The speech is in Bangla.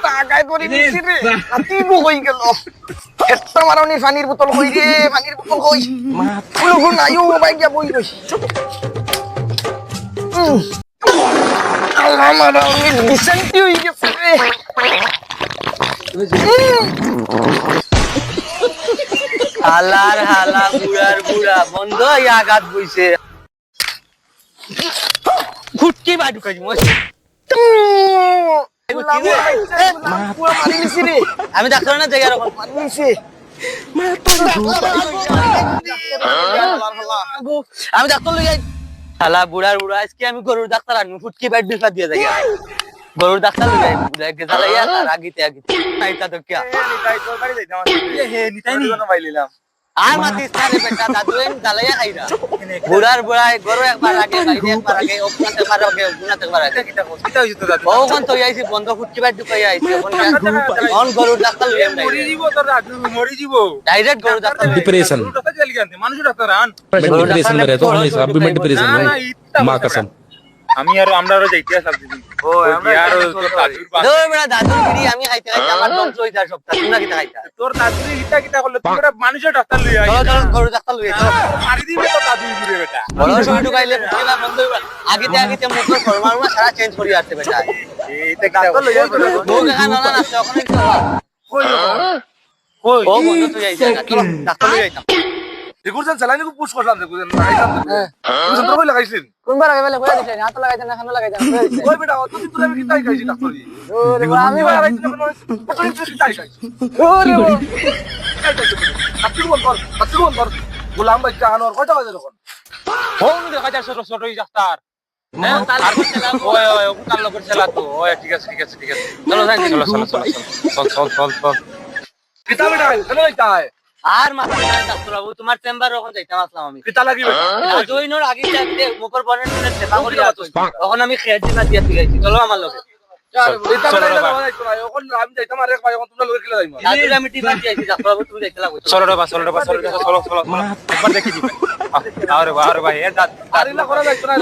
টাকায় করে নিছি রে নাতি হই গেল একটা মারনি পানির বোতল কই রে পানির বোতল কই ফুলু নাইও ভাই গিয়া বই রইছি আল্লাহ মারনি ডিসেন্টি হই গেছে রে হালার হালা বুড়ার বুড়া বন্ধ ইয়া আঘাত বইছে ফুটকি বা ঢুকাই মই আমি ডাক্তার না জায়গা রকম আমি ডাক্তার লই যাই শালা বুড়ার বুড়া আজকে আমি গরুর ডাক্তার আনবো ফুটকি বাইট দিফা দিয়ে যাই গরুর ডাক্তার লই যাই বুড়াকে জ্বালাইয়া আর আগিতে আগিতে আইতা তো কি আর মাতিস না রে বেটা দাদুন জ্বালাইয়া খাইরা বুড়ার বুড়ায় গরু একবার আগে বাইরে একবার আগে ওখানে একবার আগে গুনাতে একবার আগে ওখান তো আইছি বন্ধ ফুটকি বাইট ঢুকাই আইছি অন গরুর ডাক্তার লই যাই মরি যাব ডাইরেক্ট গরুর ডাক্তার डिप्रेशन মানুষ ডাক্তার আন डिप्रेशन में रहता हूँ हमेशा अभी मैं डिप्रेशन में हूँ माँ कसम আমি আর আমরা যাইতে আসলাম দিদি ও আমরা আর তোর দাদুর দো বেটা দাদুর গিরি আমি খাইতে খাইতে আমার দম লই যা সপ্তাহ তুই কিটা খাইতা তোর দাদুর ইটা কিটা করলে তুই একটা মানুষের ডাক্তার লই আই চলো চলো গরুর ডাক্তার লই চলো মারি দিবি তো দাদুর ঘুরে বেটা বড় সময় ঢুকাইলে ফুটকিলা বন্ধ হইবা আগিতে আগিতে মুখের ফরমালমা সারা চেঞ্জ করি আসছে বেটা এইটা কিটা লই আই মুখ খানা না আছে ওখানে কি হওয়া কই ও বন্ধু তুই আইছা চলো ডাক্তার লই আইতাম এগুরজন চালানি কো পুশ করলাম দেখুন লাগাইতাম তুই তো কই লাগাইছিস কোনবার আগে বেলে কইয়া দিছেন হাত লাগাইতেন না খানো লাগাইতেন ওই বেটা অত তুই আমি কিটাই খাইছি ডাক্তারি ওরে আমি লাগাইছি না তুই কিটাই খাইছি ওরে আপনি বল কর গোলাম বাচ্চা আনোর কয়টা বাজে তখন ফোন দেখা যায় ছোট ছোট ডাক্তার হ্যাঁ তার করছিলাম ওই ওই ওখান লোকের ছেলা তো ওই ঠিক আছে চলো যাই চলো চল কিতা বেটা চলো যাই আর মাত্র ডাক্তার বাবু তোমার চেম্বার ওখানে যাইতাম আসলাম আমি কিতা লাগি বেটা জইনোর আগে যাইতে মুখের বনের মনে সেবা করি তখন আমি খেয়াল দিনা দিয়া গেছি চলো আমার লগে আমি যাইতাম আর এক ভাই তোমরা লোকে কিলা যাইমা দাদুর আমি টিভি দিয়েছি ডাক্তার বাবু তুমি দেখতে লাগো চলো একবার দেখি দিবেন আরে ভাই এর দাদ আরে না করা যাইতো না